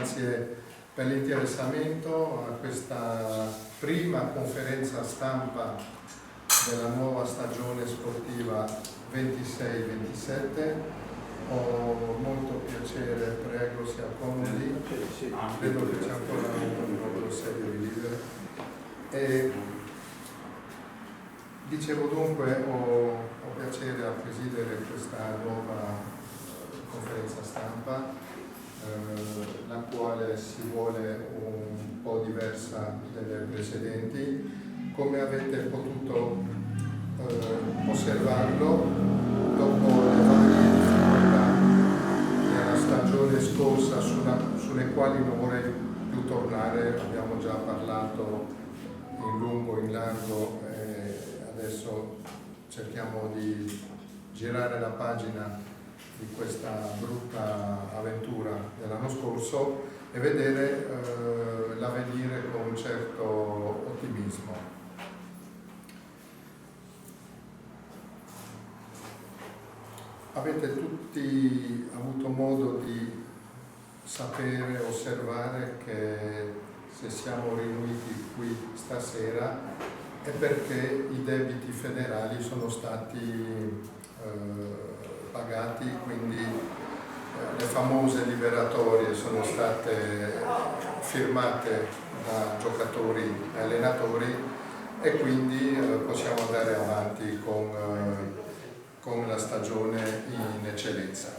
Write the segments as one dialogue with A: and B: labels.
A: grazie per l'interessamento a questa prima conferenza stampa della nuova stagione sportiva 26-27. Ho molto piacere, prego si accomodi, credo che c'è ancora un modo serio di vivere. E dicevo dunque, ho piacere a presidere questa nuova conferenza stampa, la quale si vuole un po' diversa delle precedenti. Come avete potuto osservarlo, dopo le varie difficoltà della stagione scorsa sulle quali non vorrei più tornare, abbiamo già parlato in lungo, in largo, adesso cerchiamo di girare la pagina di questa brutta avventura dell'anno scorso e vedere l'avvenire con un certo ottimismo. Avete tutti avuto modo di sapere, osservare che se siamo riuniti qui stasera è perché i debiti federali sono stati pagati, quindi le famose liberatorie sono state firmate da giocatori e allenatori e quindi possiamo andare avanti con la stagione in eccellenza.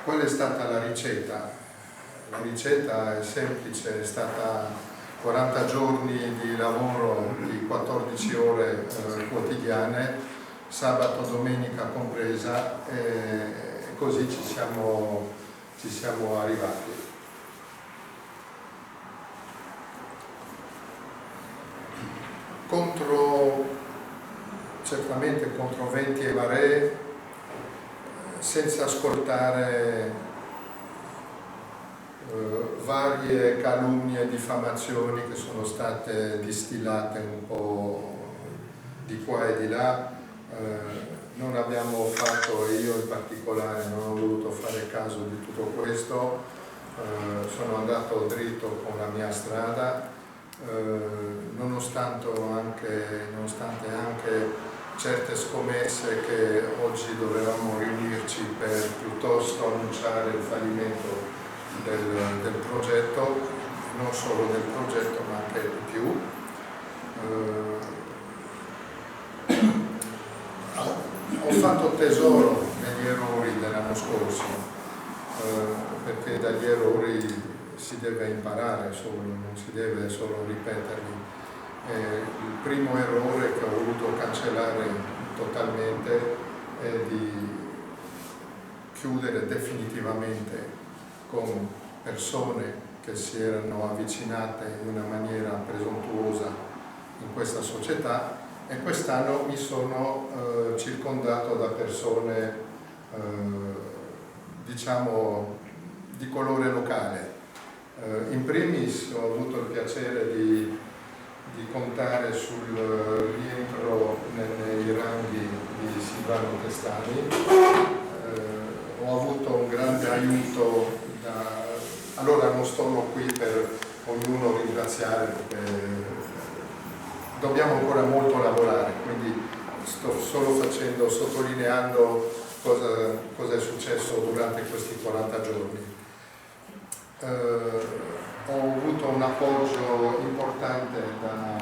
A: Qual è stata la ricetta? La ricetta è semplice, è stata 40 giorni di lavoro di 14 ore quotidiane, sabato, domenica compresa, e così ci siamo arrivati. Certamente contro venti e maree, senza ascoltare varie calunnie e diffamazioni che sono state distillate un po' di qua e di là. Non abbiamo fatto, io in particolare non ho voluto fare caso di tutto questo, sono andato dritto con la mia strada, nonostante anche certe scommesse che oggi dovevamo riunirci per piuttosto annunciare il fallimento del progetto, non solo del progetto ma anche di più. Ho fatto tesoro degli errori dell'anno scorso, perché dagli errori si deve imparare solo, non si deve solo ripeterli. Il primo errore che ho voluto cancellare totalmente è di chiudere definitivamente con persone che si erano avvicinate in una maniera presuntuosa in questa società, e quest'anno mi sono circondato da persone diciamo di colore locale. In primis ho avuto il piacere di contare sul rientro nei ranghi di Silvano Testani. Ho avuto un grande aiuto allora non sto qui per ognuno ringraziare, perché dobbiamo ancora molto lavorare, quindi sto solo sottolineando cosa è successo durante questi 40 giorni. Ho avuto un appoggio importante da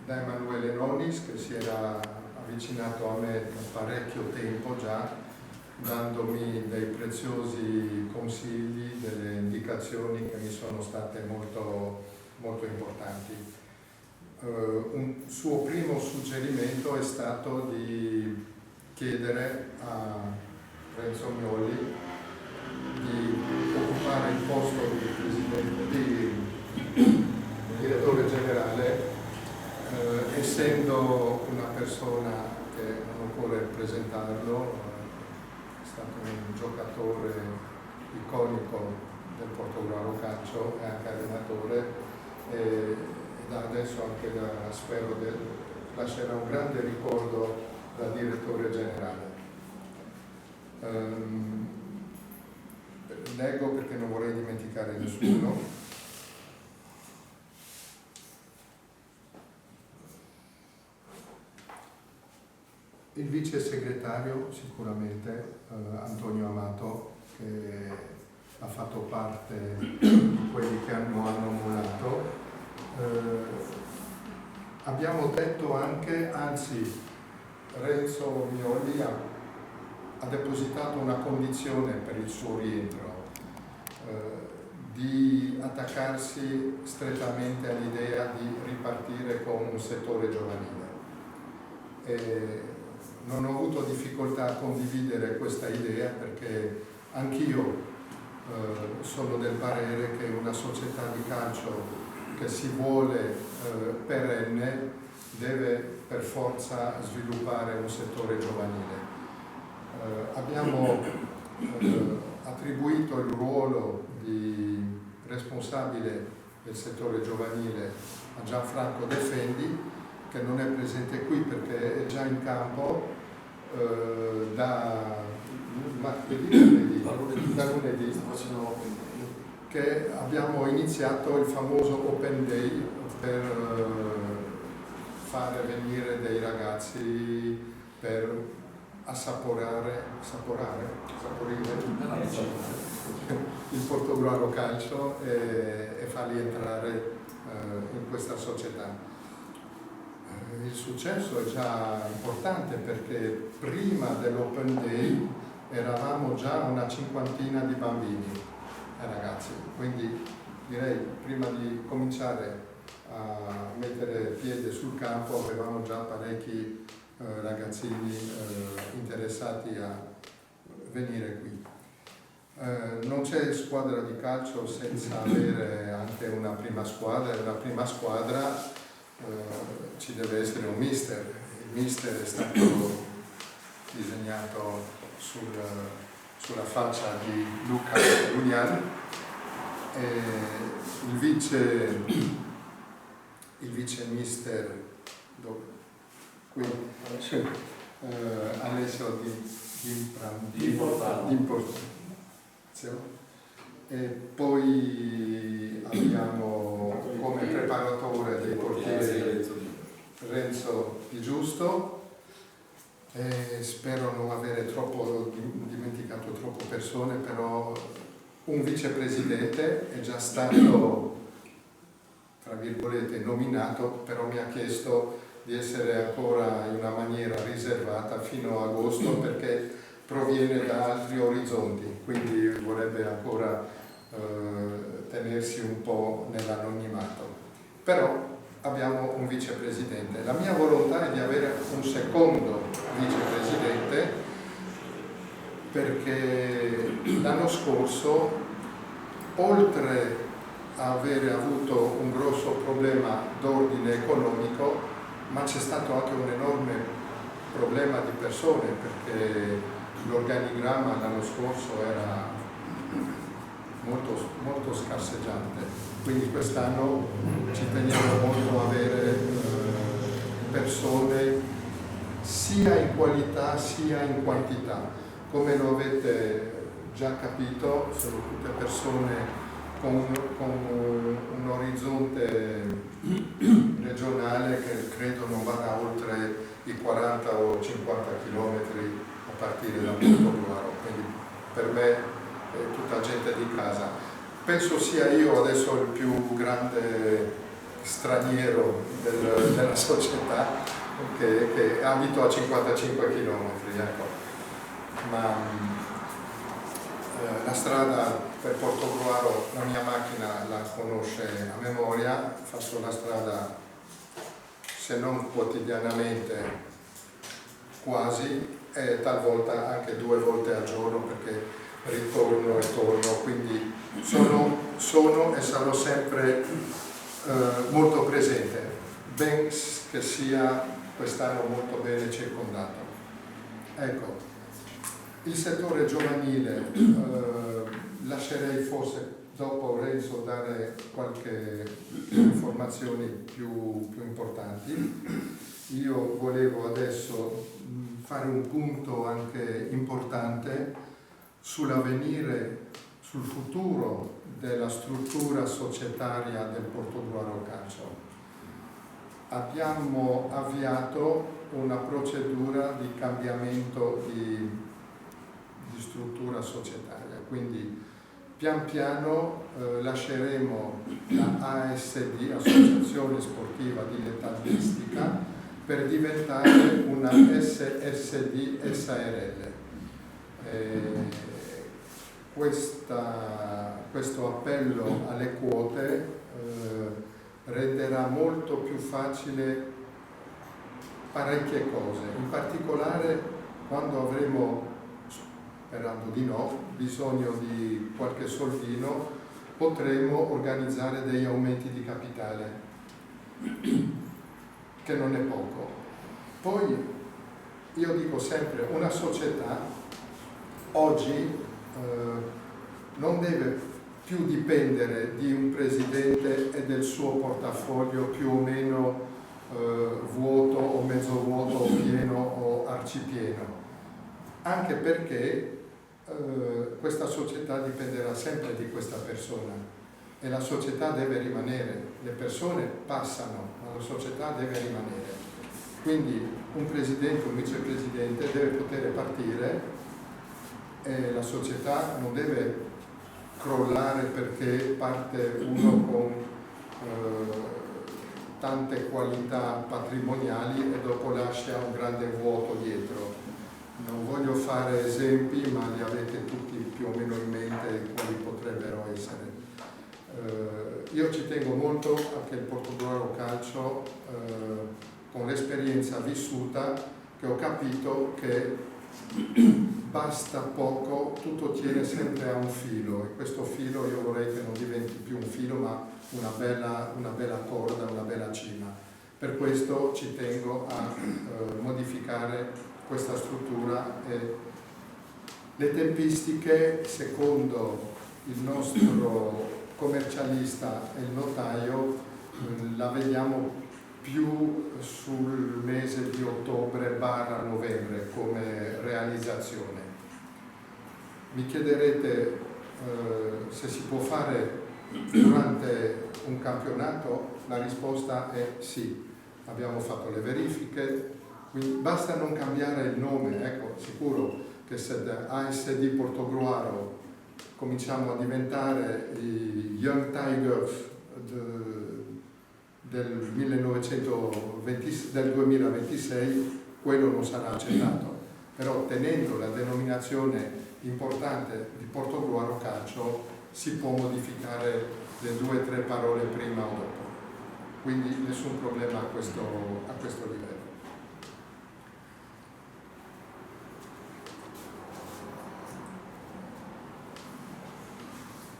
A: Emanuele Nonis, che si era avvicinato a me da parecchio tempo già, dandomi dei preziosi consigli, delle indicazioni che mi sono state molto, molto importanti. Un suo primo suggerimento è stato di chiedere a Renzo Mioli di occupare il posto di presidente, di direttore generale, essendo una persona che non occorre presentarlo, è stato un giocatore iconico del Portogruaro Calcio e anche allenatore, e da adesso anche spero lascerà un grande ricordo da direttore generale. Leggo perché non vorrei dimenticare nessuno. Il vice segretario sicuramente Antonio Amato, che ha fatto parte di quelli che hanno mollato. Abbiamo detto anche, anzi Renzo Mioli ha depositato una condizione per il suo rientro, di attaccarsi strettamente all'idea di ripartire con un settore giovanile. Non ho avuto difficoltà a condividere questa idea perché anch'io sono del parere che una società di calcio che si vuole perenne deve per forza sviluppare un settore giovanile. Abbiamo attribuito il ruolo di responsabile del settore giovanile a Gianfranco De Fendi, che non è presente qui perché è già in campo da lunedì, che abbiamo iniziato il famoso Open Day per fare venire dei ragazzi per assaporire il Portogruaro calcio e farli entrare in questa società. Il successo è già importante perché prima dell'Open Day eravamo già una cinquantina di bambini e ragazzi, quindi direi prima di cominciare a mettere piede sul campo avevamo già parecchi ragazzini interessati a venire qui. Non c'è squadra di calcio senza avere anche una prima squadra, e una prima squadra ci deve essere un mister. Il mister è stato disegnato sulla faccia di Luca Lugnan e il vice mister qui Alessio D'Importazio. E poi abbiamo come preparatore dei portieri Renzo Di Giusto, e spero non avere dimenticato troppe persone, però un vicepresidente è già stato, tra virgolette, nominato, però mi ha chiesto di essere ancora in una maniera riservata fino a agosto perché proviene da altri orizzonti, quindi vorrebbe ancora tenersi un po' nell'anonimato. Però abbiamo un vicepresidente. La mia volontà è di avere un secondo vicepresidente perché l'anno scorso, oltre a avere avuto un grosso problema d'ordine economico, ma c'è stato anche un enorme problema di persone perché l'organigramma l'anno scorso era molto scarseggiante, quindi quest'anno ci teniamo molto a avere persone sia in qualità sia in quantità. Come lo avete già capito, sono tutte persone con un orizzonte regionale che credo non vada oltre i 40 o 50 chilometri a partire da Portogruaro, quindi per me è tutta gente di casa. Penso sia io adesso il più grande straniero della società che abito a 55 chilometri, ecco. Ma la strada per Portogruaro, la mia macchina la conosce a memoria, faccio la strada se non quotidianamente quasi e talvolta anche 2 volte al giorno perché ritorno e torno, quindi sono e sarò sempre molto presente, ben che sia quest'anno molto bene circondato. Ecco, il settore giovanile lascerei forse dopo Renzo dare qualche informazione informazioni più importanti. Io volevo adesso fare un punto anche importante sull'avvenire, sul futuro della struttura societaria del Portogruaro Calcio. Abbiamo avviato una procedura di cambiamento di struttura societaria, quindi pian piano lasceremo la ASD, Associazione Sportiva Dilettantistica, per diventare una SSD SARL. Questo appello alle quote renderà molto più facile parecchie cose, in particolare quando avremo, sperando di no, bisogno di qualche soldino, potremo organizzare degli aumenti di capitale, che non è poco. Poi io dico sempre, una società oggi non deve più dipendere di un presidente e del suo portafoglio più o meno vuoto o mezzo vuoto o pieno o arcipieno, anche perché questa società dipenderà sempre di questa persona e la società deve rimanere. Le persone passano, ma la società deve rimanere. Quindi un presidente, un vicepresidente deve poter partire e la società non deve crollare perché parte uno con tante qualità patrimoniali e dopo lascia un grande vuoto dietro. Non voglio fare esempi, ma li avete tutti più o meno in mente quali potrebbero essere. Io ci tengo molto a che il Portogruaro Calcio, con l'esperienza vissuta, che ho capito che basta poco, tutto tiene sempre a un filo, e questo filo io vorrei che non diventi più un filo ma una bella corda, una bella cima. Per questo ci tengo a modificare questa struttura e le tempistiche, secondo il nostro commercialista e il notaio, la vediamo più sul mese di ottobre/novembre come realizzazione. Mi chiederete se si può fare durante un campionato? La risposta è sì. Abbiamo fatto le verifiche, quindi basta non cambiare il nome. Ecco, sicuro che se da ASD Portogruaro cominciamo a diventare i Young Tigers del 2026, quello non sarà accettato. Però tenendo la denominazione importante di Portogruaro Calcio si può modificare le 2 o 3 parole prima o dopo. Quindi nessun problema a questo livello.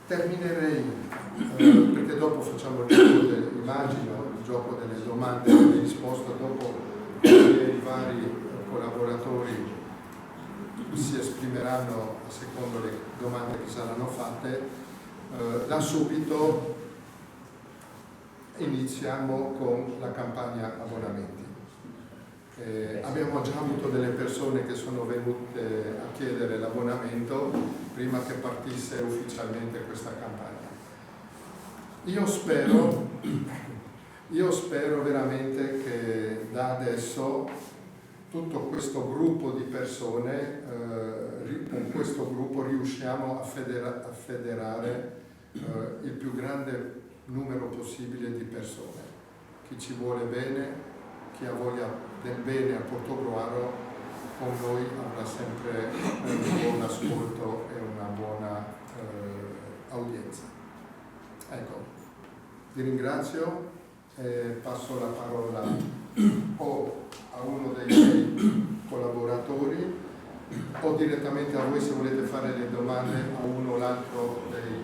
A: Terminerei, perché dopo facciamo il gioco immagino, il gioco delle domande e delle risposte, dopo i vari collaboratori si esprimeranno secondo le domande che saranno fatte. Da subito iniziamo con la campagna abbonamenti. Abbiamo già avuto delle persone che sono venute a chiedere l'abbonamento prima che partisse ufficialmente questa campagna. Io spero veramente che da adesso tutto questo gruppo di persone, con questo gruppo riusciamo a federare il più grande numero possibile di persone. Chi ci vuole bene, chi ha voglia del bene a Portogruaro, con noi avrà sempre un buon ascolto e una buona audienza. Ecco, vi ringrazio e passo la parola o a uno dei miei collaboratori o direttamente a voi se volete fare le domande a uno o l'altro dei...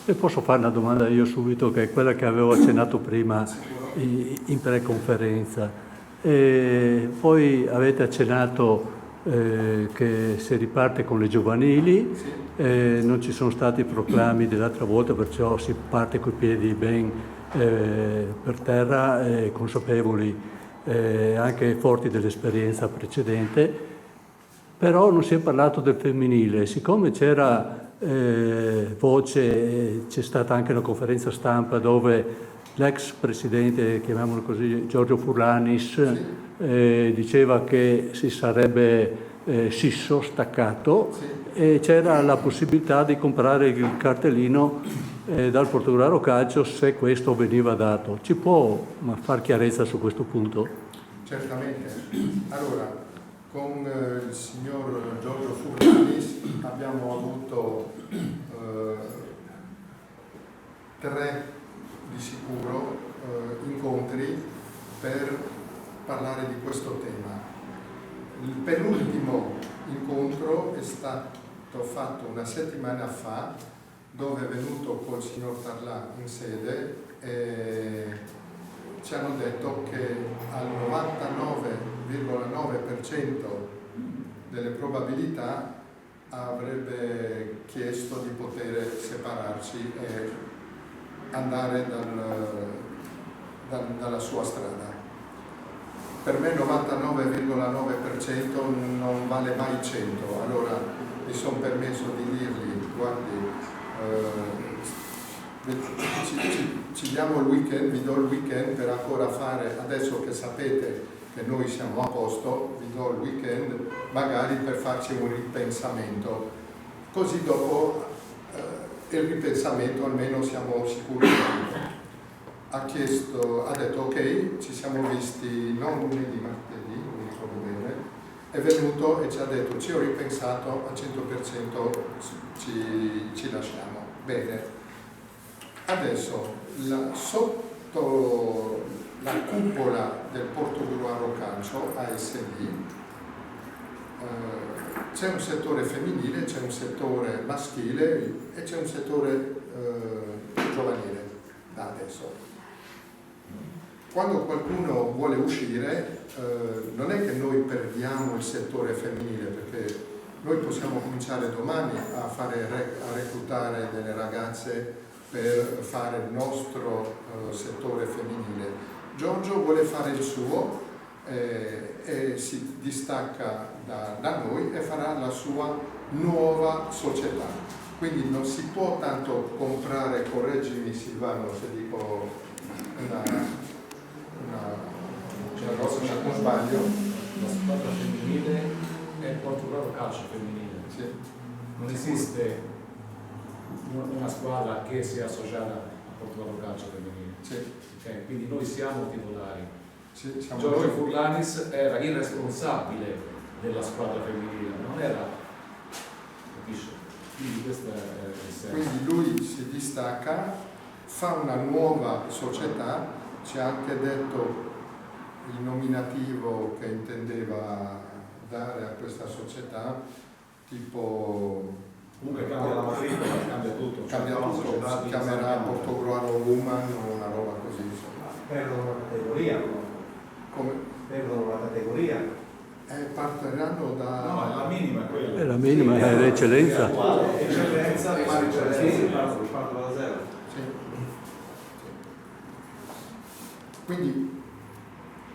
B: E posso fare una domanda io subito, che è quella che avevo accennato prima in preconferenza. Poi avete accennato che si riparte con le giovanili, sì. Non ci sono stati proclami dell'altra volta, perciò si parte coi piedi ben per terra, consapevoli, anche forti dell'esperienza precedente, però non si è parlato del femminile. Siccome c'era voce, c'è stata anche una conferenza stampa dove l'ex presidente, chiamiamolo così, Giorgio Furlanis, diceva che si sarebbe scisso, staccato, e c'era la possibilità di comprare il cartellino dal Portogruaro Calcio se questo veniva dato. Ci può far chiarezza su questo punto?
A: Certamente. Allora, con il signor Giorgio Furlanis abbiamo avuto 3 di sicuro incontri per parlare di questo tema. Il penultimo incontro è stato fatto una settimana fa, dove è venuto col signor Tarlà in sede e ci hanno detto che al 99,9% delle probabilità avrebbe chiesto di poter separarci e andare dalla sua strada. Per me 99,9% non vale mai 100, allora mi sono permesso di dirgli: guardi, ci diamo il weekend, vi do il weekend per ancora fare, adesso che sapete che noi siamo a posto, vi do il weekend magari per farci un ripensamento, così dopo il ripensamento almeno siamo sicuri. Ha detto ok, ci siamo visti non lunedì, martedì, non mi ricordo bene, è venuto e ci ha detto: ci ho ripensato, al 100% ci lasciamo. Bene. Adesso, sotto la cupola del Portogruaro Calcio, ASD, c'è un settore femminile, c'è un settore maschile e c'è un settore giovanile da adesso. Quando qualcuno vuole uscire, non è che noi perdiamo il settore femminile, perché noi possiamo cominciare domani a reclutare delle ragazze per fare il nostro settore femminile. Giorgio vuole fare il suo e si distacca da noi e farà la sua nuova società. Quindi non si può tanto comprare, correggimi Silvano se dico una cosa, non sbaglio.
C: La squadra femminile è il Portogruaro Calcio femminile.
A: Sì.
C: Non esiste una squadra che sia associata al Portogruaro Calcio femminile.
A: Sì.
C: Okay? Quindi noi siamo titolari.
A: Sì, siamo
C: Giorgio
A: noi.
C: Furlanis era il responsabile della squadra femminile, non era, capisci? Quindi questo è il senso.
A: Quindi lui si distacca, fa una nuova società, ci ha anche detto il nominativo che intendeva dare a questa società, tipo
D: Comunque cambia la matricola, cambia tutto.
A: cambia tutto, si chiamerà Portogruaro Woman o una roba così, insomma.
D: Perdono la categoria,
A: Come?
D: perdono la categoria.
A: Partiranno da...
D: No, è la minima quella.
B: È la minima, è l'eccellenza.
D: Eccellenza, rimane eccellenza, parto da zero.
A: Sì. Quindi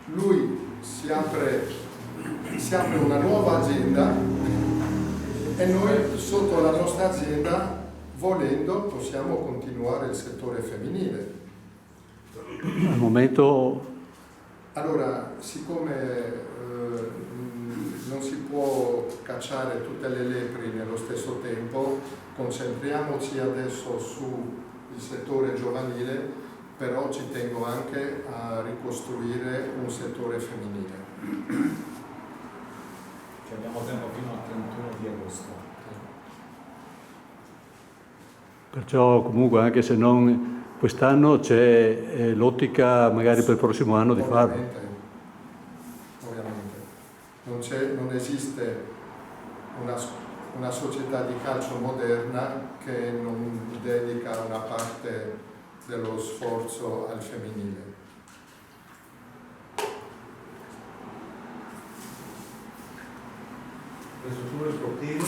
A: lui si apre una nuova azienda e noi sotto la nostra azienda, volendo, possiamo continuare il settore femminile.
B: Al momento
A: Allora, siccome non si può cacciare tutte le lepri nello stesso tempo, concentriamoci adesso sul settore giovanile, però ci tengo anche a ricostruire un settore femminile.
C: Che abbiamo tempo fino al 31 di agosto.
B: perciò comunque anche se non quest'anno c'è l'ottica magari per il prossimo anno di farlo.
A: Ovviamente. Non esiste una società di calcio moderna che non dedica una parte dello sforzo al femminile.
D: Le strutture sportive?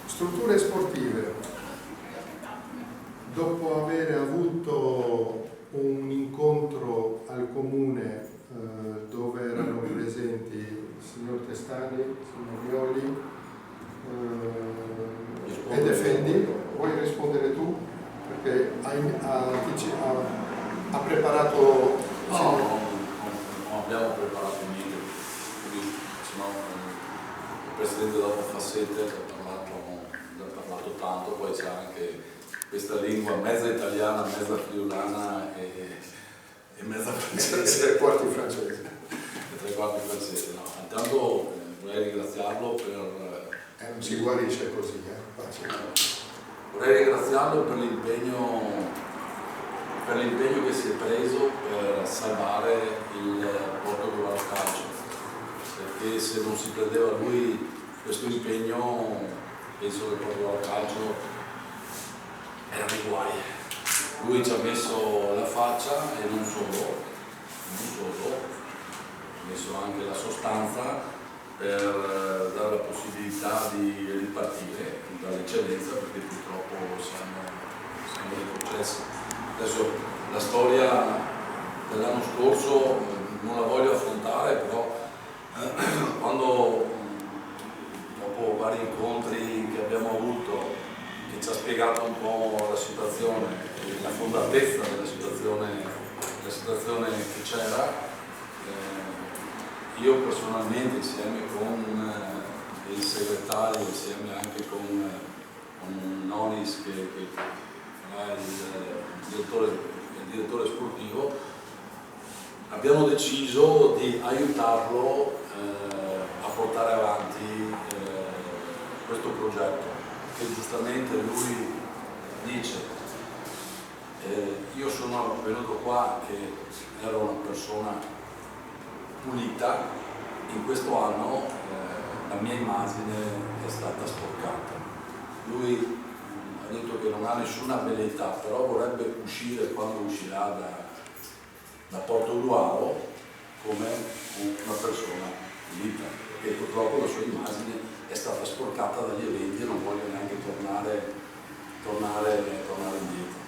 A: Strutture sportive. Dopo aver avuto preparato...
E: No, non abbiamo preparato niente, quindi sennò il presidente della Fassete ha parlato tanto, poi c'è anche questa lingua mezza italiana, mezza friulana e mezza francese.
A: Tre quarti francese.
E: E tre quarti francese, no. Intanto vorrei ringraziarlo per...
A: Non si guarisce così,
E: Vorrei ringraziarlo per l'impegno che si è preso per salvare il Portogruaro Calcio, perché se non si prendeva lui questo impegno penso che il Portogruaro Calcio era nei guai. Lui ci ha messo la faccia e non solo, ha messo anche la sostanza per dare la possibilità di ripartire dall'eccellenza, perché purtroppo siamo retrocessi. Adesso la storia dell'anno scorso non la voglio affrontare, però quando dopo vari incontri che abbiamo avuto, che ci ha spiegato un po' la situazione, la fondatezza della situazione che c'era, io personalmente insieme con il segretario, insieme anche con Nonis che è il direttore sportivo, abbiamo deciso di aiutarlo a portare avanti questo progetto, che giustamente lui dice. Io sono venuto qua che ero una persona pulita, in questo anno la mia immagine è stata sporcata. Lui ha detto che non ha nessuna bellezza, però vorrebbe uscire, quando uscirà da Portogruaro, come una persona pulita, perché purtroppo la sua immagine è stata sporcata dagli eventi e non voglio neanche tornare indietro.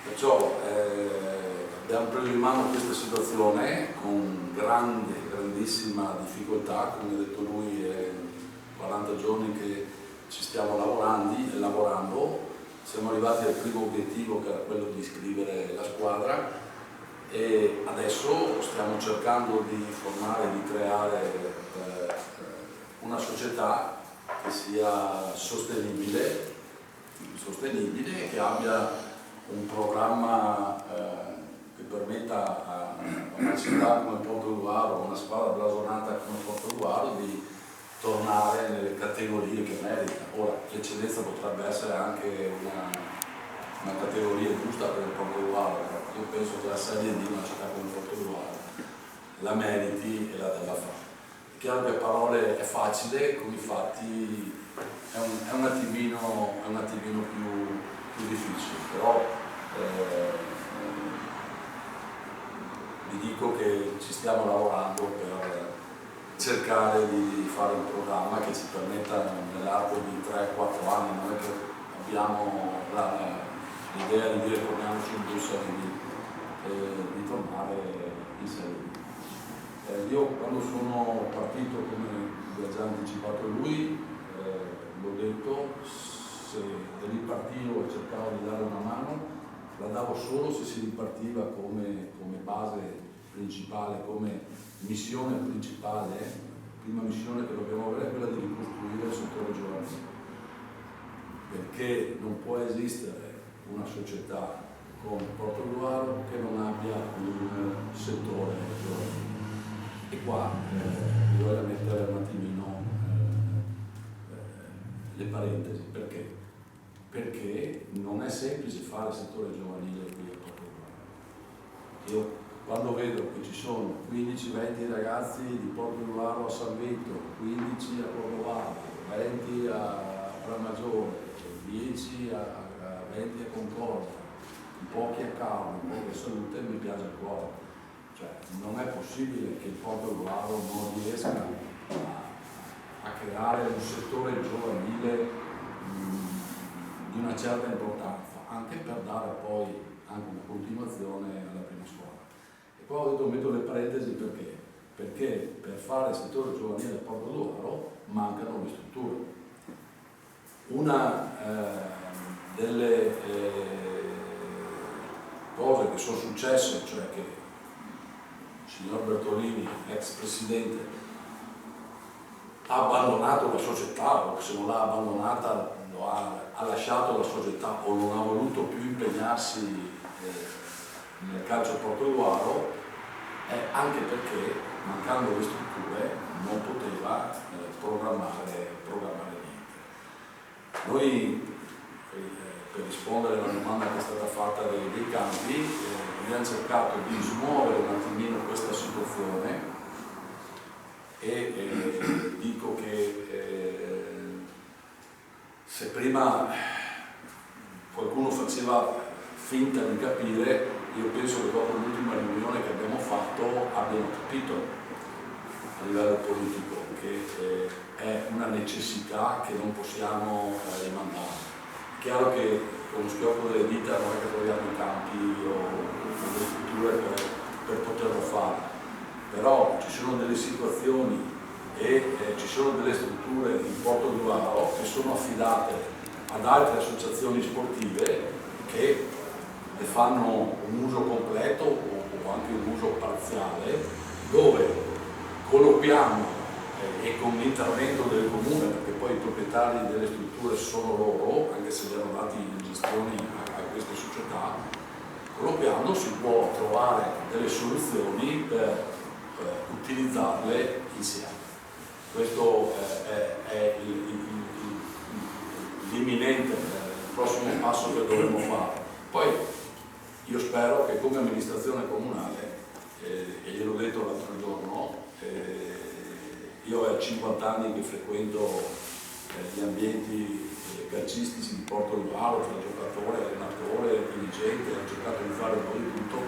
E: Perciò abbiamo preso in mano questa situazione con grandissima difficoltà, come ha detto lui, è 40 giorni che ci stiamo lavorando, siamo arrivati al primo obiettivo, che era quello di iscrivere la squadra, e adesso stiamo cercando di formare, di creare una società che sia sostenibile, che abbia un programma che permetta a una città come Portogruaro, una squadra blasonata come Portogruaro, di tornare nelle categorie che merita. Ora, l'eccellenza potrebbe essere anche una categoria giusta per il Portogruaro. Io penso che la Serie D, una città come Portogruaro, la meriti e la debba fare. È chiaro che a parole è facile, con i fatti è un attimino più difficile, però vi dico che ci stiamo lavorando per cercare di fare un programma che ci permetta nell'arco di 3-4 anni, non è che abbiamo l'idea di dire torniamo sul bus di tornare in Serie B. Io quando sono partito, come vi ha già anticipato lui, l'ho detto, se ripartivo e cercavo di dare una mano, la davo solo se si ripartiva come base principale, come missione principale. Prima missione che dobbiamo avere è quella di ricostruire il settore giovanile, perché non può esistere una società come Portogruaro che non abbia un settore giovanile. E qua bisogna mettere un attimino le parentesi, perché? Perché non è semplice fare il settore giovanile qui a Portogruaro. Io quando vedo che ci sono 15-20 ragazzi di Portogruaro a San Vito, 15 a Cordovato, 20 a Pramaggiore, 10 a 20 a Concordia, pochi a Carlo, pochi a Salute, mi piace il cuore. Cioè, non è possibile che il Portogruaro non riesca a creare un settore giovanile di una certa importanza, anche per dare poi anche una continuazione alla prima scuola. E qua ho detto, metto le parentesi perché? Perché per fare il settore giovanile del Portogruaro mancano le strutture. Una delle cose che sono successe, cioè che il signor Bertolini, ex presidente, ha abbandonato la società, o se non l'ha abbandonata ha lasciato la società o non ha voluto più impegnarsi nel calcio Portogruaro, anche perché mancando le strutture non poteva programmare niente. Noi per rispondere alla domanda che è stata fatta dei campi abbiamo cercato di smuovere un attimino questa situazione e dico che se prima qualcuno faceva finta di capire, io penso che dopo l'ultima riunione che abbiamo fatto abbiano capito a livello politico che è una necessità che non possiamo rimandare. È chiaro che con lo schiocco delle dita non è che troviamo i campi o le strutture per poterlo fare, però ci sono delle situazioni e ci sono delle strutture in Portogruaro che sono affidate ad altre associazioni sportive che ne fanno un uso completo o anche un uso parziale, dove colloquiamo e con l'intervento del comune, perché poi i proprietari delle strutture sono loro, anche se li hanno dati in gestione a queste società, colloquiando si può trovare delle soluzioni per utilizzarle insieme. Questo è l'imminente, il prossimo passo che dovremo fare. Poi io spero che come amministrazione comunale, e gliel'ho detto l'altro giorno, io è 50 anni che frequento gli ambienti calcistici di Portogruaro, tra giocatore, allenatore, dirigente, ho cercato di fare un po' di tutto,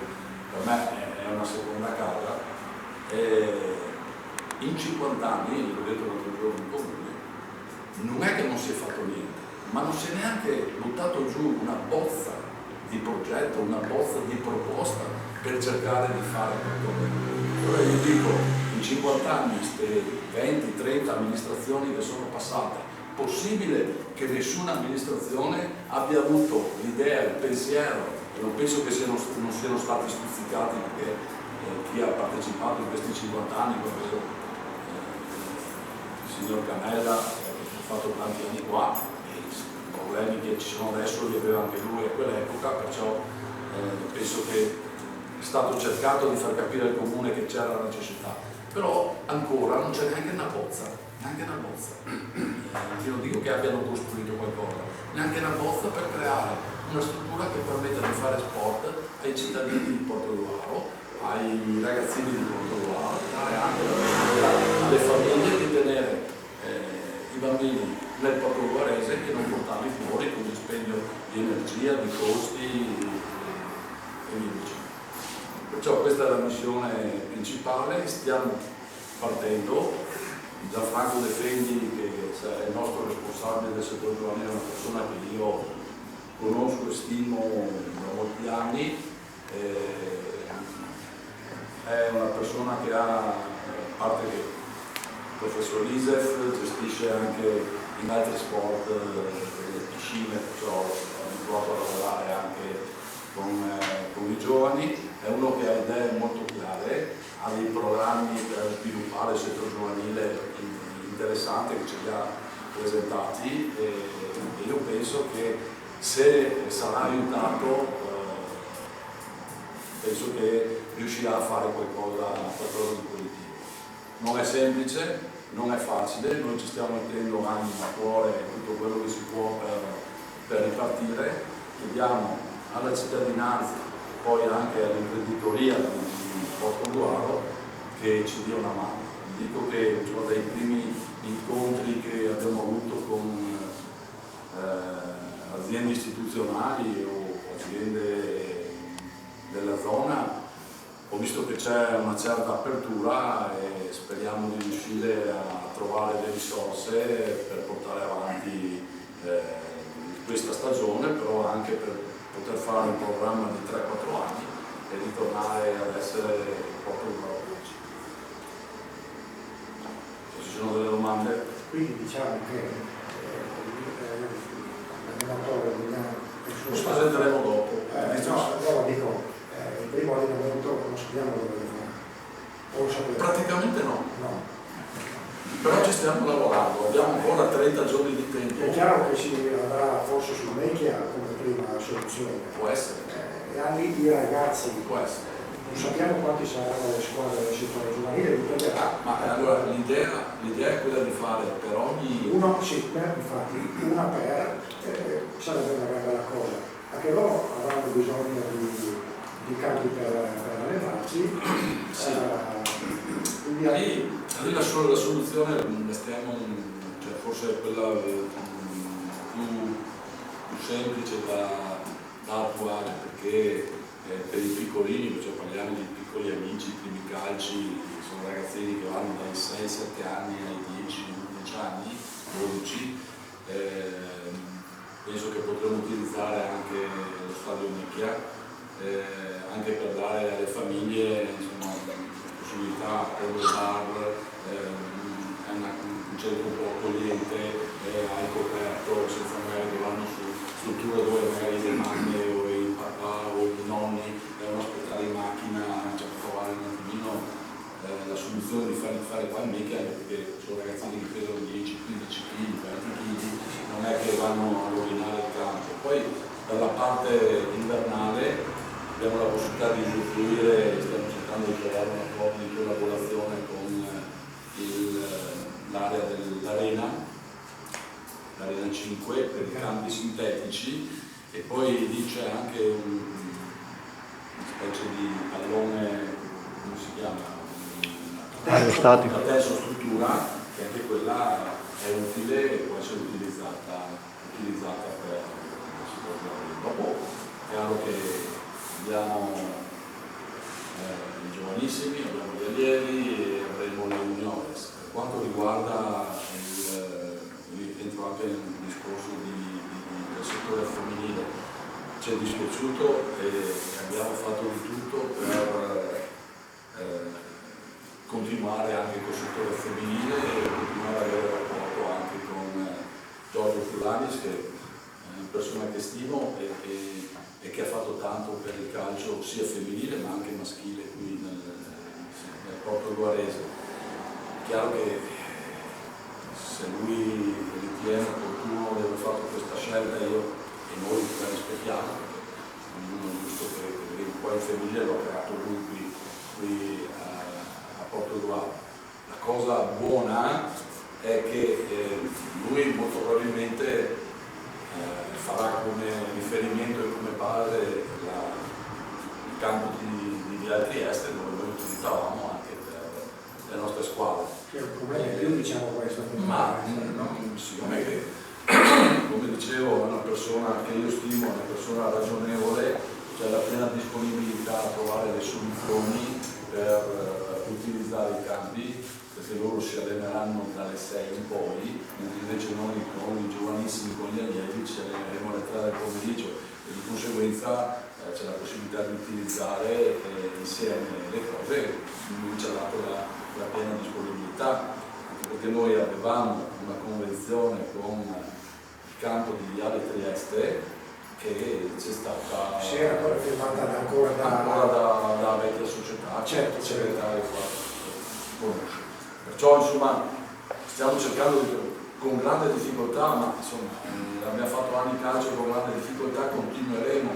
E: per me è una seconda casa. In 50 anni, l'ho detto l'altro giorno in comune, non è che non si è fatto niente, ma non si è neanche buttato giù una bozza di progetto, una bozza di proposta per cercare di fare qualcosa. Allora io dico, in 50 anni, queste 20-30 amministrazioni che sono passate, possibile che nessuna amministrazione abbia avuto l'idea, il pensiero, e non penso che non siano stati stuzzicati, perché chi ha partecipato in questi 50 anni, come il signor Canella, che ha fatto tanti anni qua, e i problemi che ci sono adesso li aveva anche lui a quell'epoca, perciò penso che è stato cercato di far capire al comune che c'era la necessità, però ancora non c'è neanche una bozza. Io non dico che abbiano costruito qualcosa, neanche una bozza per creare una struttura che permetta di fare sport ai cittadini di Portogruaro, ai ragazzini di Portogruaro, dare anche la possibilità alle famiglie di tenere i bambini nel portoguarese e non portarli fuori con dispendio di energia, di costi e via dicendo. Perciò questa è la missione principale, stiamo partendo. Gianfranco De Fendi, che è il nostro responsabile del settore giovanile, è una persona che io conosco e stimo da molti anni, è una persona che ha, a parte che il professor Isef gestisce anche in altri sport le piscine, perciò è abituato a lavorare anche con i giovani, è uno che ha idee molto chiare, ha dei programmi per sviluppare il settore giovanile interessanti che ce li ha presentati e io penso che se sarà aiutato penso che riuscirà a fare qualcosa di positivo. Non è semplice, non è facile, noi ci stiamo mettendo anima, cuore, tutto quello che si può per ripartire, chiediamo alla cittadinanza, poi anche all'imprenditoria di Portogruaro che ci dia una mano. Dico che dai primi incontri che abbiamo avuto con aziende istituzionali o aziende della zona, ho visto che c'è una certa apertura e speriamo di riuscire a trovare le risorse per portare avanti questa stagione, però anche per poter fare un programma di 3-4 anni e ritornare ad essere Portogruaro. Se ci sono delle domande?
F: Quindi diciamo che l'allenatore non ha il suo
E: Lo presenteremo dopo.
F: no, allora dico, allenamento non sappiamo dove lo fare. O lo sapete?
E: Praticamente no,
F: No.
E: però ci stiamo lavorando, abbiamo ancora 30 giorni di tempo.
F: È chiaro che si andrà forse sul Mecchia come prima soluzione.
E: Può essere,
F: E lì i ragazzi,
E: può essere.
F: non sappiamo quanti saranno le squadre del settore giovanile, dipenderà.
E: Ma allora l'idea è quella di fare per ogni...
F: Uno, sì, infatti, una per sarebbe una bella cosa. Anche loro avranno bisogno di campi per allenarsi.
E: Sì.
F: Quindi
E: Lì la soluzione la stiamo, cioè forse è quella più semplice da attuare, perché per i piccolini, cioè parliamo di piccoli amici, i primi calci, sono ragazzini che vanno dai 6-7 anni ai 10-11 anni, 12, penso che potremmo utilizzare anche lo stadio Nicchia, anche per dare alle famiglie, insomma, possibilità per il bar, è un centro un po' accogliente, al coperto, senza magari che vanno su strutture dove magari le mamme o i papà o i nonni devono aspettare in macchina, cioè per trovare un attimino la soluzione di fare qua in Mecchia, perché sono ragazzini che pesano 10, 15 kg, 20 kg, non è che vanno a rovinare il campo. Poi dalla parte invernale abbiamo la possibilità di usufruire, stiamo cercando di trovare un accordo di collaborazione con l'area dell'arena, l'Arena 5 per i campi sintetici, e poi lì c'è anche una specie di pallone, come si chiama?
B: Statico.
E: Una terza struttura, che anche quella è utile e può essere utilizzata per dopo. È chiaro che abbiamo i giovanissimi, abbiamo gli allievi e avremo le juniores. Per quanto riguarda entro anche nel discorso del settore femminile, ci è dispiaciuto e abbiamo fatto di tutto per continuare anche col settore femminile e continuare ad avere rapporto anche con Giorgio Fulanis, che è una persona che stimo e che ha fatto tanto per il calcio sia femminile ma anche maschile qui nel Porto Guarese. È chiaro che se lui ritiene opportuno di aver fatto questa scelta, io e noi la rispettiamo, perché non è giusto che poi il femminile l'ho creato lui qui a Porto Guarese. La cosa buona è che lui molto probabilmente farà come riferimento e come base il campo di Via Trieste, dove noi utilizzavamo anche per le nostre squadre.
F: Che è un problema in più, diciamo questo.
E: Ma siccome che, come dicevo, è una persona che io stimo, è una persona ragionevole, c'è la piena disponibilità a trovare le soluzioni per utilizzare i campi, perché loro si alleneranno dalle 6 in poi, mentre invece noi con i giovanissimi, con gli allievi, ci alleneremo alle 3 del pomeriggio e di conseguenza c'è la possibilità di utilizzare insieme le cose. Lui ci ha dato la piena disponibilità, anche perché noi avevamo una convenzione con il campo di Viale Trieste che c'è stata
F: Sì, era ancora firmata ancora
E: dalla vecchia società,
F: certo,
E: segretario qua conosce. Perciò insomma stiamo cercando con grande difficoltà, ma insomma abbiamo fatto anni calcio con grande difficoltà, continueremo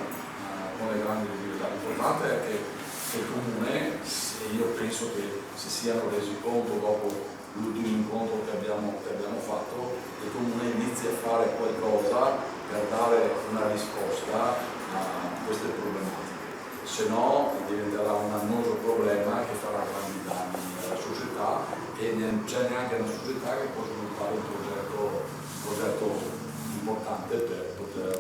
E: con le grandi difficoltà. L'importante è che il Comune, e io penso che si siano resi conto dopo l'ultimo incontro che abbiamo fatto, il Comune inizi a fare qualcosa per dare una risposta a queste problematiche, se no diventerà un annoso problema che farà grandi danni alla società e non c'è neanche una società che può sviluppare un progetto importante per poter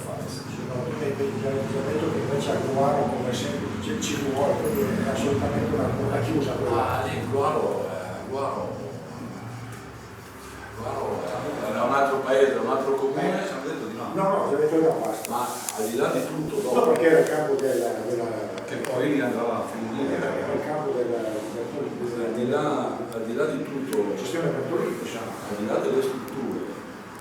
E: fare
F: l'organizzamento che invece a Guaro, come sempre, ci vuole, quindi è assolutamente una chiusa quella.
E: lì Guaro è un altro paese, un altro comune, ci hanno detto di no.
F: No, ci avete no, basta.
E: Ma al di là di tutto,
F: No,
E: dopo,
F: perché era il campo
D: Che poi andava a finire.
F: era il campo
E: al di là di tutto,
F: gestione per Torino, diciamo.
E: al di là delle strutture,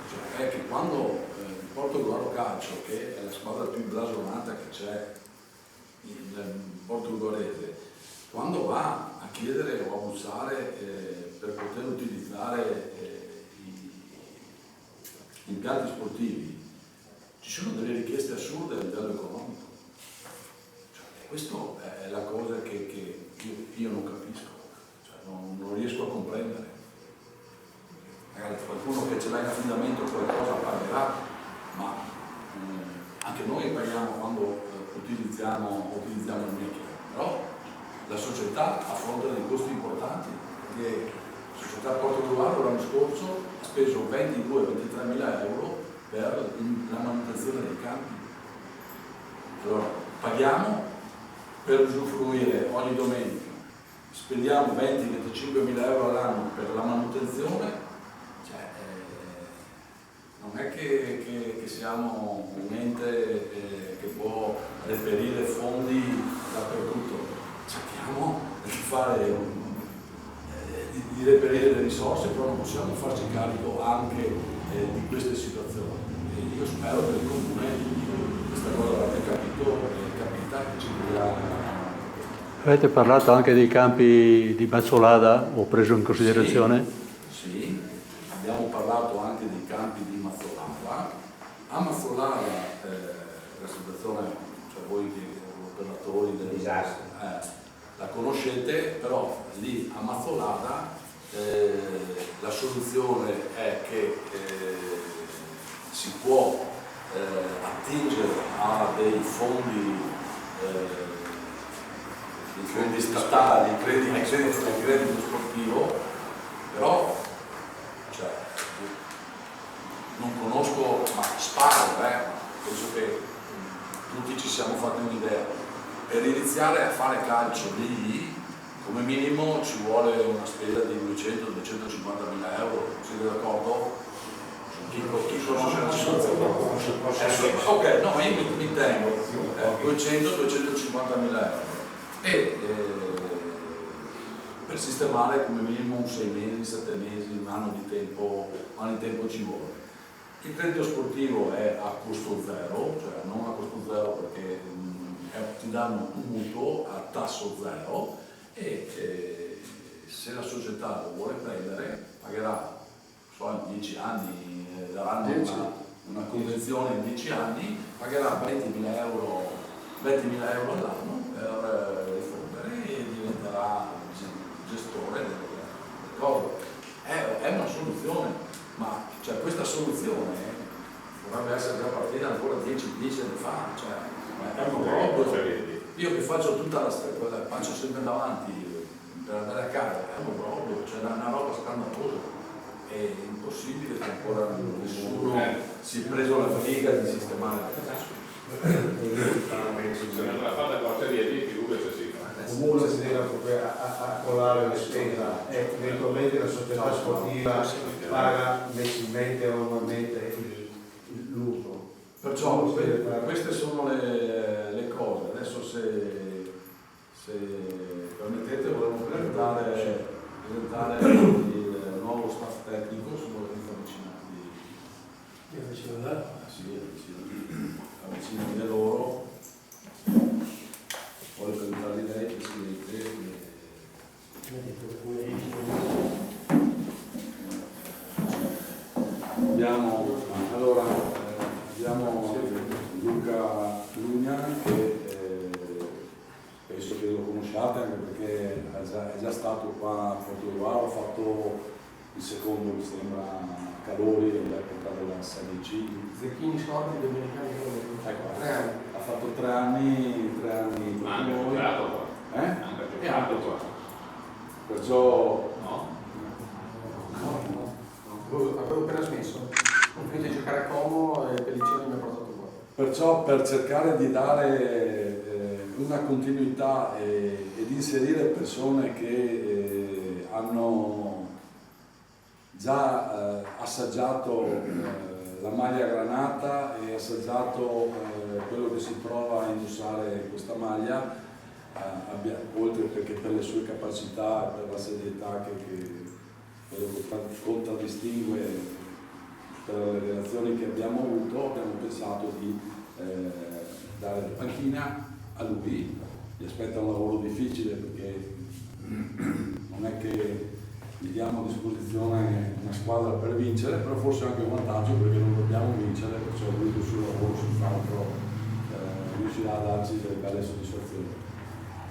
E: cioè è che quando Porto Guaro Calcio, che è la squadra più blasonata che c'è il portoghese, quando va a chiedere o a bussare per poter utilizzare gli impianti sportivi, ci sono delle richieste assurde a livello economico. Cioè, questo è la cosa che io non capisco, cioè, non riesco a comprendere. Magari qualcuno che ce l'ha in affidamento qualcosa pagherà, ma anche noi paghiamo quando utilizziamo il macchina, però la società affronta dei costi importanti, perché la società Portogruaro l'anno scorso ha speso 22-23 mila euro per la manutenzione dei campi. Allora, paghiamo per usufruire ogni domenica, spendiamo 20-25 mila euro all'anno per la manutenzione, cioè, non è che siamo un ente che può reperire fondi dappertutto, cerchiamo di reperire le risorse, però non possiamo farci carico anche di queste situazioni. E io spero che il Comune questa cosa l'abbia capita e ci dirà.
B: Avete parlato anche dei campi di Mazzolada, ho preso in considerazione?
E: Sì, abbiamo parlato anche dei campi di Mazzolada. A Mazzolada la situazione, cioè voi che operatori del
G: disastro,
E: la conoscete, però lì a Mazzolada la soluzione è che si può attingere a dei fondi statali, credito sportivo, però cioè, non conosco, ma sparo, penso che tutti ci siamo fatti un'idea. Per iniziare a fare calcio lì, come minimo ci vuole una spesa di 200-250 mila euro, siete d'accordo? Chi conosce la situazione? Ok, no, io mi tengo 200-250 mila euro e per sistemare come minimo 6 mesi, 7 mesi, un anno di tempo ci vuole. Il credito sportivo è a costo zero, cioè non a costo zero perché ti danno un mutuo a tasso zero e se la società lo vuole prendere pagherà in 10 anni, daranno una convenzione in 10 anni, pagherà 20.000 euro all'anno per rifondere e diventerà gestore delle cose. È una soluzione, ma cioè, questa soluzione dovrebbe essere già partita ancora 10 anni fa. Cioè, è un obbligo. Io che faccio tutta la strada, faccio sempre davanti per andare a casa, è un obbligo, cioè una roba scandalosa. È impossibile che ancora nessuno si è preso la briga di sistemare
H: se non la fa la quarteria di più invece si fa.
D: Il comune si deve proprio a colare le spese e eventualmente la società sportiva paga mensilmente o annualmente l'uso.
E: Perciò queste sono le cose. Adesso se permettete volevo presentare il nuovo staff tecnico, sono avvicinati da loro. Voglio presentarli lei, Presidente. Abbiamo Luca Lugna che penso che lo conosciate anche perché è già stato qua a Portogruaro, ha fatto il secondo mi sembra Calori all'epoca della Serie C.
D: Zecchini Scordi domenicani,
E: Ecco,
D: 3 anni.
E: ha fatto 3 anni
H: Ma
E: con
H: hanno
E: noi.
H: giocato qua.
E: Hanno
H: Giocato qua.
E: Perciò
H: No?
D: Avevo appena smesso. Ho finito di giocare a Como e Pelliccioni mi ha portato qua.
E: Perciò per cercare di dare una continuità ed inserire persone che hanno già assaggiato la maglia granata e assaggiato quello che si prova a indossare questa maglia, oltre perché per le sue capacità, per la serietà che contraddistingue per le relazioni che abbiamo avuto, abbiamo pensato di dare la panchina a lui, gli aspetta un lavoro difficile perché non è che gli diamo a disposizione una squadra per vincere, però forse anche un vantaggio perché non dobbiamo vincere, perciò lui col suo lavoro senz'altro riuscirà a darci delle belle soddisfazioni.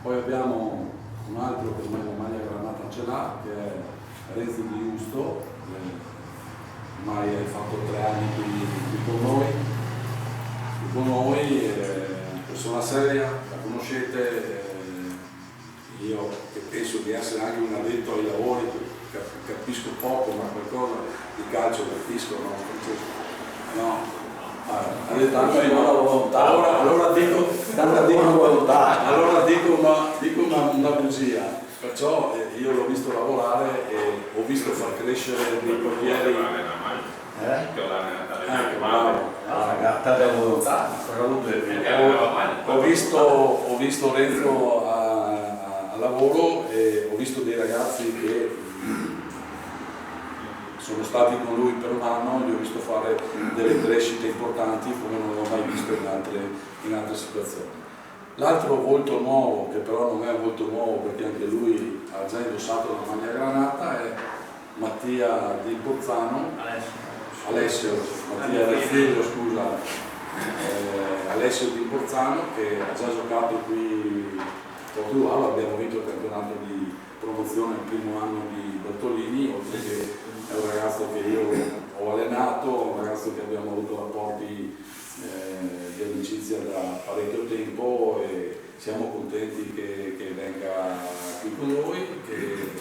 E: Poi abbiamo un altro che ormai la maglia granata ce l'ha, che è Renzo Di Justo, ormai ha fatto 3 anni qui con noi, persona seria, la conoscete, io che penso di essere anche un addetto ai lavori, capisco poco, ma qualcosa di calcio capisco, no? No. Ha detto anche di buona volontà. Allora dico una bugia. Perciò io l'ho visto lavorare e ho visto far crescere dei portieri. Ho visto Renzo a lavoro e ho visto dei ragazzi che sono stati con lui per un anno, gli ho visto fare delle crescite importanti come non l'ho mai visto in altre situazioni. L'altro volto nuovo, che però non è un volto nuovo perché anche lui ha già indossato la maglia granata, è Mattia Di Bozzano. Alessio Di Bozzano, che ha già giocato qui in Portogallo, abbiamo vinto il campionato di promozione il primo anno di Bertolini, oltre che è un ragazzo che io ho allenato, un ragazzo che abbiamo avuto rapporti di amicizia da parecchio tempo e siamo contenti che venga qui con noi, che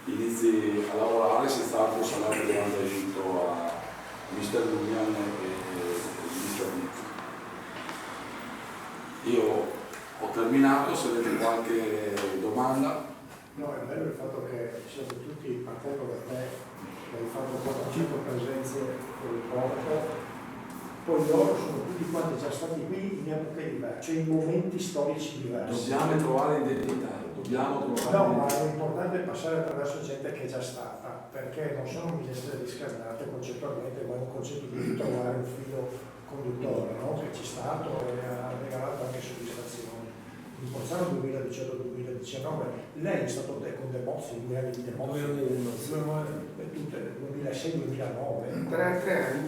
E: inizi a lavorare, senz'altro sarà un grande aiuto a Mister Dunian e Mister Nick. Io ho terminato, se avete qualche domanda.
F: No, è bello il fatto che siamo tutti, partendo da te, che hai fatto 4-5 presenze con il Porto, poi loro sono tutti quanti già stati qui in epoche diverse, cioè in momenti storici diversi.
E: Dobbiamo trovare identità,
F: No, ma è importante passare attraverso gente che è già stata, perché non sono minestre riscaldate concettualmente, ma è un concetto di trovare un filo conduttore, no? Che c'è stato e ha regalato anche soddisfazioni. In Bolzano 2018-2019, lei è stato con De Mozzi, tutte 2006-2009. 3 anni,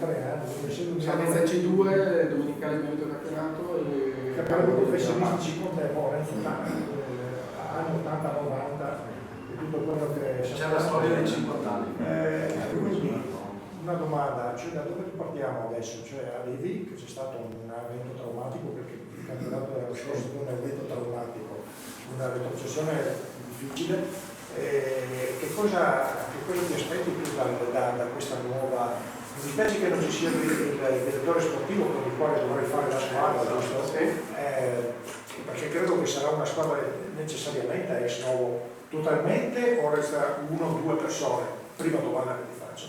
F: 2006-2009.
G: Siamo stati 2 domenicali abbiamo detto campionato e
F: campionato professionistici con De Mozzi, anni 80-90 e tutto quello che
C: c'è la storia dei 50 anni.
F: Quindi una domanda, cioè da dove partiamo adesso? Cioè a Levi, che c'è stato un evento traumatico, perché il campionato dello scorso non è un evento traumatico, una retrocessione difficile. Che cosa ti aspetti tu da questa nuova? Mi dispiace che non ci sia il direttore sportivo con il quale dovrei fare la squadra, giusto? Perché credo che sarà una squadra necessariamente ex novo totalmente o resterà 1 o 2 persone? Prima domanda che ti faccio.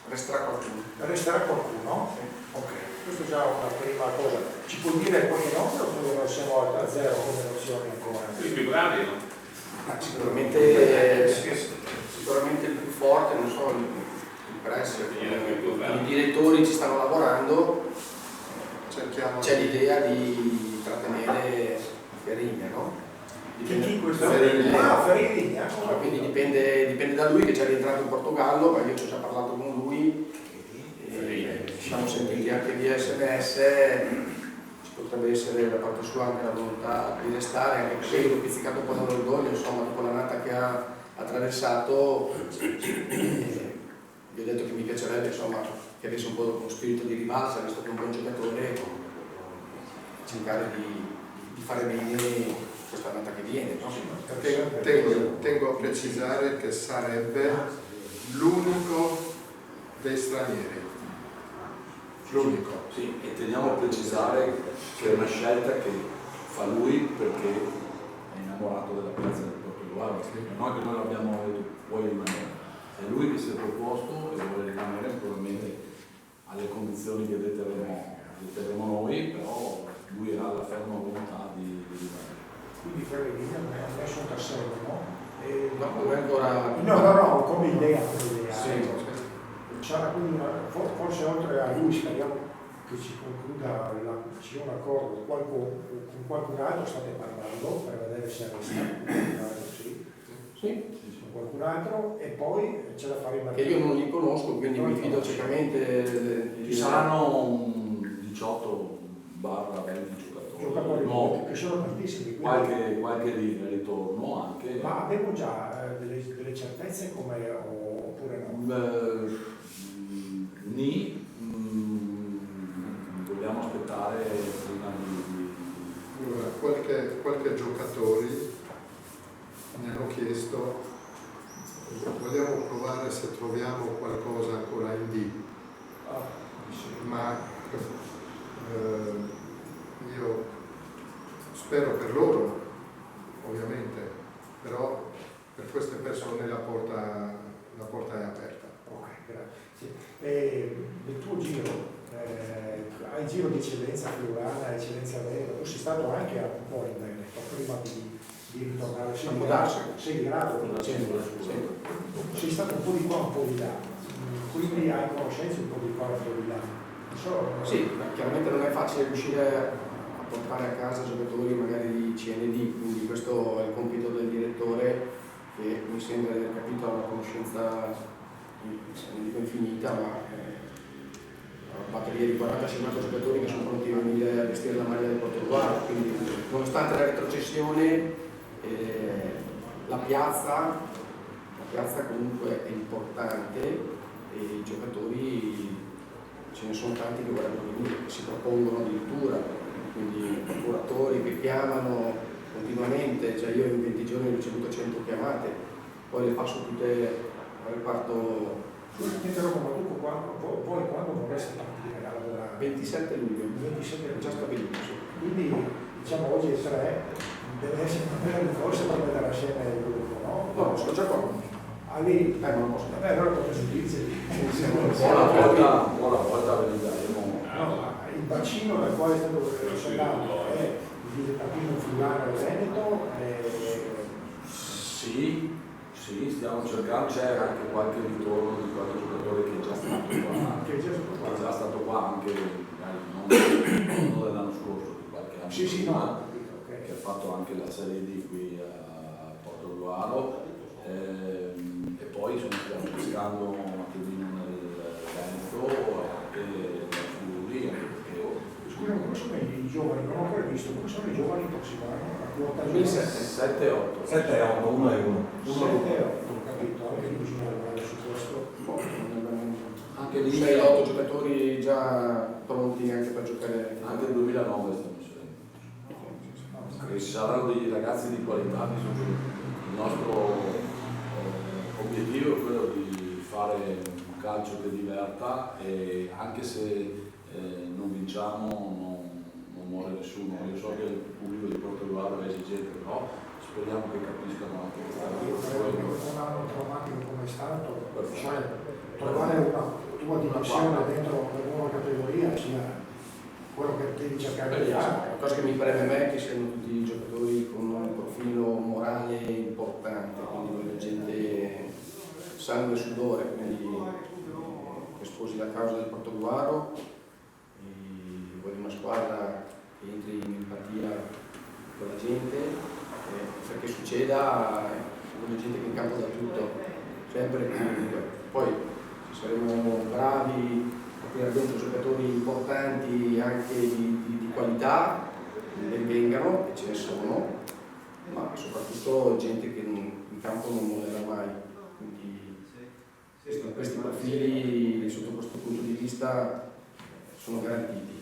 G: resterà qualcuno.
F: Resterà qualcuno? Sì. Ok, questa è già una prima cosa. Ci puoi dire qualche nome oppure non siamo a zero come nozioni ancora?
H: I più bravi, no?
G: Sicuramente il più forte, non so, il press, i direttori ci stanno lavorando, c'è l'idea di trattenere Ferrigna, no?
F: Chi questo?
G: Ferrigna.
F: Ferrigna.
G: Quindi dipende da lui, che è già rientrato in Portogallo, perché io ci ho già parlato con lui, ci siamo sentiti anche via SMS, ci potrebbe essere da parte sua anche la volontà di restare, anche perché io l'ho pizzicato un po' dall'orgoglio, insomma, dopo l'annata che ha attraversato, vi ho detto che mi piacerebbe, insomma, che avesse un po' uno spirito di rivalsa, visto che è un buon giocatore, cercare di fare bene questa annata che viene, no?
A: Tengo a precisare che sarebbe l'unico dei stranieri. L'unico.
E: Sì, e teniamo a precisare che è una scelta che fa lui perché è innamorato della piazza del Portogallo. Non che noi l'abbiamo detto, vuoi rimanere. È lui che si è proposto e vuole rimanere, probabilmente alle condizioni che deterremo noi, però lui ha la ferma volontà di rimanere.
F: Quindi Ferrigna ha messo un tassello, no?
G: No, non è ancora...
F: No, come idea.
G: Sì.
F: Sarà quindi forse oltre a lui speriamo che ci concluda, ci sia un accordo con qualcun altro, state parlando per vedere se arresta,
G: Sì.
F: con qualcun altro, e poi c'è da fare in
G: Che io non li conosco, quindi mi fido ciecamente.
E: Ci saranno 18-20
F: giocatori
E: nuovi,
F: che sono tantissimi. Quindi...
E: qualche ritorno anche.
F: Ma abbiamo già delle certezze oppure no?
E: Dobbiamo aspettare prima di...
A: Allora, qualche giocatori mi hanno chiesto, vogliamo provare se troviamo qualcosa ancora in D, ma io spero per loro, ovviamente, però per queste persone la porta è aperta.
F: Ok, grazie. Nel tuo giro, hai giro di eccellenza friulana, eccellenza Veneto, tu sei stato anche un po' in Veneto prima di ritornare, sei di grado, sei stato un po' di qua, un po' di là, quindi hai conoscenze un po' di qua, un po' di là.
G: Sì, chiaramente non è facile riuscire a portare a casa giocatori magari di CND, quindi questo è il compito del direttore, che mi sembra di aver capito ha una conoscenza non dico infinita, ma una batteria di 40-50 giocatori che sono pronti a venire a vestire la maglia del Portogallo, quindi nonostante la retrocessione la piazza comunque è importante e i giocatori ce ne sono tanti che vorrebbero venire, che si propongono addirittura, quindi curatori che chiamano continuamente, cioè io in 20 giorni ho ricevuto 100 chiamate, poi le passo tutte al reparto.
F: Scusa, ti interrompo, ma tu voi quando vorreste partire a lavorare?
G: 27 luglio,
F: 27 luglio.
G: già stabilito, sì.
F: Quindi diciamo oggi è 3, deve essere forse per vedere la scena del gruppo, no?
G: No, sono già qua.
F: Ah lì?
G: Ma non posso.
F: Vabbè, allora potresti dirci.
E: Buona volta vedremo.
F: No, ma il bacino dal quale è stato soldato è il dilettantismo friulano e veneto.
E: Sì, stiamo cercando, c'è anche qualche ritorno di qualche giocatore che è già stato qua, anche non dell'anno scorso, di qualche anno fa, che ha fatto anche la Serie D qui a Portogruaro, e poi stiamo pescando un attimino nel Veneto e anche nel Friuli,
F: Scusa, come sono i giovani? Non ho ancora visto, come sono i giovani prossimo anno?
E: 7 e 8.
H: 7 e 8, 1 e 1.
F: 7 e 8, ho capito, anche lì bisogna lavorare su questo.
E: Anche lì
G: 6-8 giocatori già pronti anche per giocare.
E: Anche il 2009 stiamo seguendo. Ci saranno dei ragazzi di qualità, il nostro obiettivo è quello di fare un calcio che diverta, e anche se non vinciamo non muore nessuno. Io so che il pubblico di Portogruaro è esigente, però speriamo che capiscano anche questa cosa.
F: Un anno traumatico come è stato, cioè trovare una tua dimensione dentro una nuova categoria sia quello che devi cercare di fare.
G: La cosa che mi preme a me è che siano tutti giocatori con un profilo morale importante, quindi voglio gente sangue e sudore, quindi che sposi la causa del Portogruaro, e voglio una squadra che entri in empatia con la gente, perché succeda, voglio gente che in campo dà tutto, sempre e comunque. Poi se saremo bravi a tirare dentro giocatori importanti anche di qualità, ben vengano, e ce ne sono, ma soprattutto gente che in campo non mollerà mai. Quindi questi profili sotto questo punto di vista sono garantiti.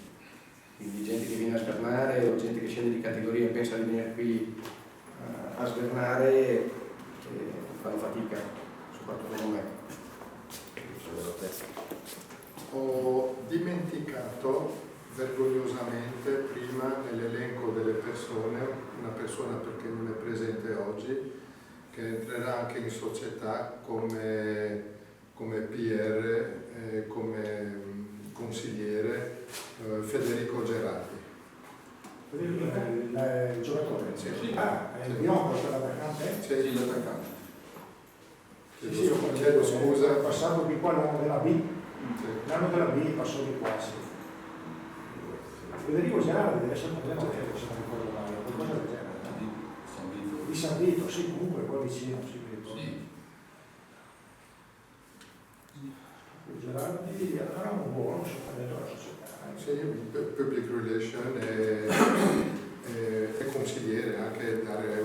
G: Quindi gente che viene a svernare o gente che scende di categoria e pensa di venire qui a svernare fanno fatica, soprattutto con me.
A: Ho dimenticato vergognosamente prima nell'elenco delle persone, una persona perché non è presente oggi, che entrerà anche in società come PR, come consigliere, Federico Gerardi.
F: Il giocatore?
A: Sì.
F: È il bianco per l'attaccante?
A: Sì, l'attaccante.
F: Sì, ho
A: chiedo scusa.
F: È passato di qua l'anno della B.
A: Sì.
F: L'anno della B passò di qua, sì. Federico Gianni deve essere problema, se non ricordo male, qualcosa del genere. Di San Vito, sì, comunque qua vicino, sì, Gerardi era un buono sostenitore della società.
A: Sì, public relation e consigliere, anche dare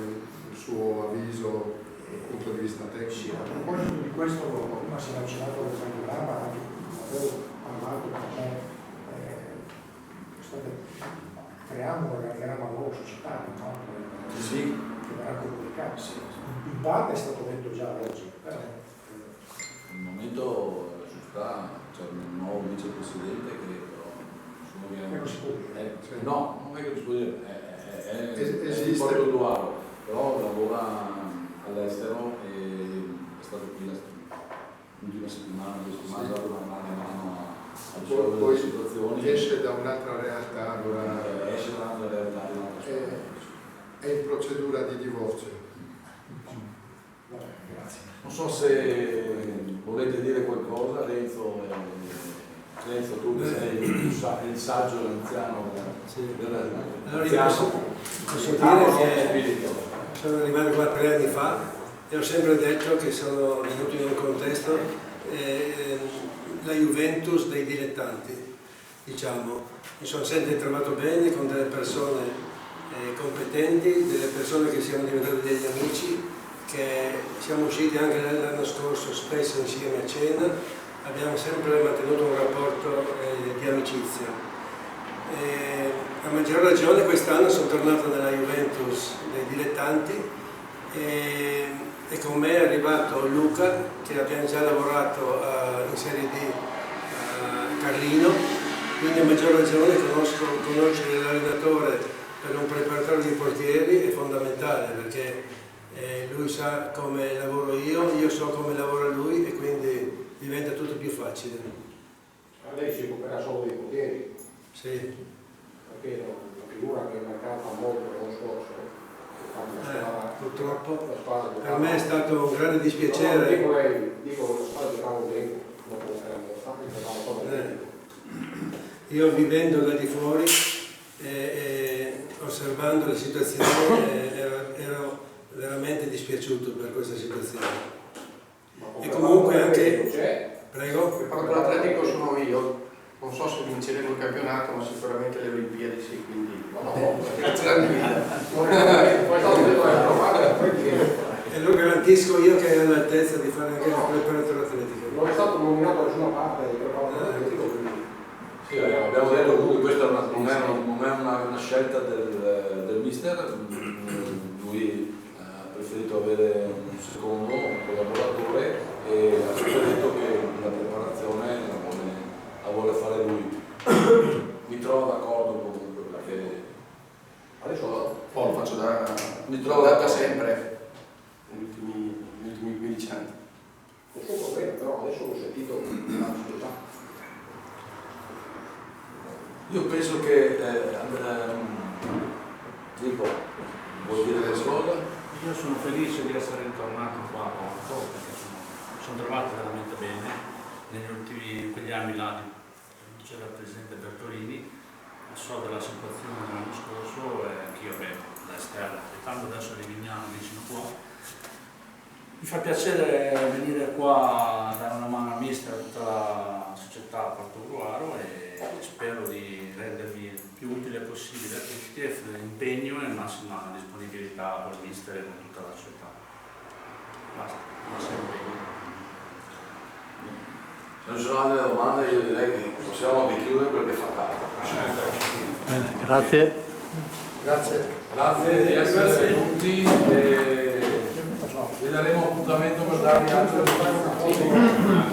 A: il suo avviso dal punto di vista
F: Sì,
A: tecnico.
F: a proposito di questo, prima si è avvicinato al programma, anche avevo parlato con me, creiamo un organigramma nuovo societario, no?
C: Sì.
F: Che verrà comunicato. In parte è stato detto già oggi, però
E: Al momento c'è un nuovo vicepresidente che però nessuno viene.
F: non si può dire.
E: No, non è che non si può dire, è
A: Esiste.
E: di Portogallo, però lavora all'estero e è stato qui l'ultima settimana, è dato una mano a risolvere
A: Poi
E: le situazioni.
A: esce da un'altra realtà, allora
E: Esce da un'altra realtà di un'altra scuola.
A: è in procedura di divorzio.
F: Vabbè, grazie.
E: Non so se volete dire qualcosa, Renzo, tu che sei il saggio anziano
I: Allora io posso dire che sono arrivato 4 anni fa e ho sempre detto che sono venuto in un contesto la Juventus dei dilettanti, diciamo. Mi sono sempre trovato bene con delle persone competenti, delle persone che siamo diventati degli amici, che siamo usciti anche l'anno scorso spesso insieme a cena, abbiamo sempre mantenuto un rapporto di amicizia. A maggior ragione quest'anno sono tornato nella Juventus dei dilettanti e con me è arrivato Luca, che abbiamo già lavorato in Serie D a Carlino, quindi a maggior ragione conoscere l'allenatore per un preparatore di portieri è fondamentale, perché lui sa come lavoro io so come lavora lui e quindi diventa tutto più facile.
D: A lei si occuperà solo dei poteri,
I: Sì.
D: perché è una figura che è marcata molto l'anno scorso.
I: Purtroppo
D: La squadra
I: per me è stato un grande dispiacere.
D: No, dico lei, dico la squadra giocava bene, dopo
I: Io vivendo da di fuori osservando la situazione ero veramente dispiaciuto per questa situazione. E comunque anche... Prego?
G: Il preparatore atletico sono io, non so se vinceremo il campionato, ma sicuramente le Olimpiadi sì, quindi grazie alla
I: E lo garantisco io che è all'altezza di fare anche il preparatore atletico.
D: Non è stato nominato da nessuna parte del preparatore atletico, quindi...
E: Sì, abbiamo detto comunque questa non è una scelta del mister, lui ha preferito avere un secondo collaboratore e ha sempre detto che la preparazione la vuole fare lui. Mi trovo d'accordo comunque perché
G: adesso lo faccio
E: mi trovo
G: da sempre, negli ultimi 15 anni.
D: Nessun problema, però adesso l'ho sentito dalla società.
E: io penso che tipo, vuoi dire qualcosa?
J: Io sono felice di essere ritornato qua a Porto perché sono trovato veramente bene in quegli anni là c'era il presidente Bertolini, so della situazione dell'anno scorso e anch'io da esterno, tanto adesso a Livignano vicino qua. Mi fa piacere venire qua a dare una mano a mister a tutta la società Portogruaro e spero di rendermi il più utile possibile a tutti e l'impegno e massima disponibilità col mister e con tutta la società. Basta, massimo impegno.
E: Se non ci sono altre domande io direi che possiamo anche chiudere perché fa caldo.
B: Bene, grazie.
E: Grazie di essere venuti e vi daremo appuntamento per darvi altre informazioni.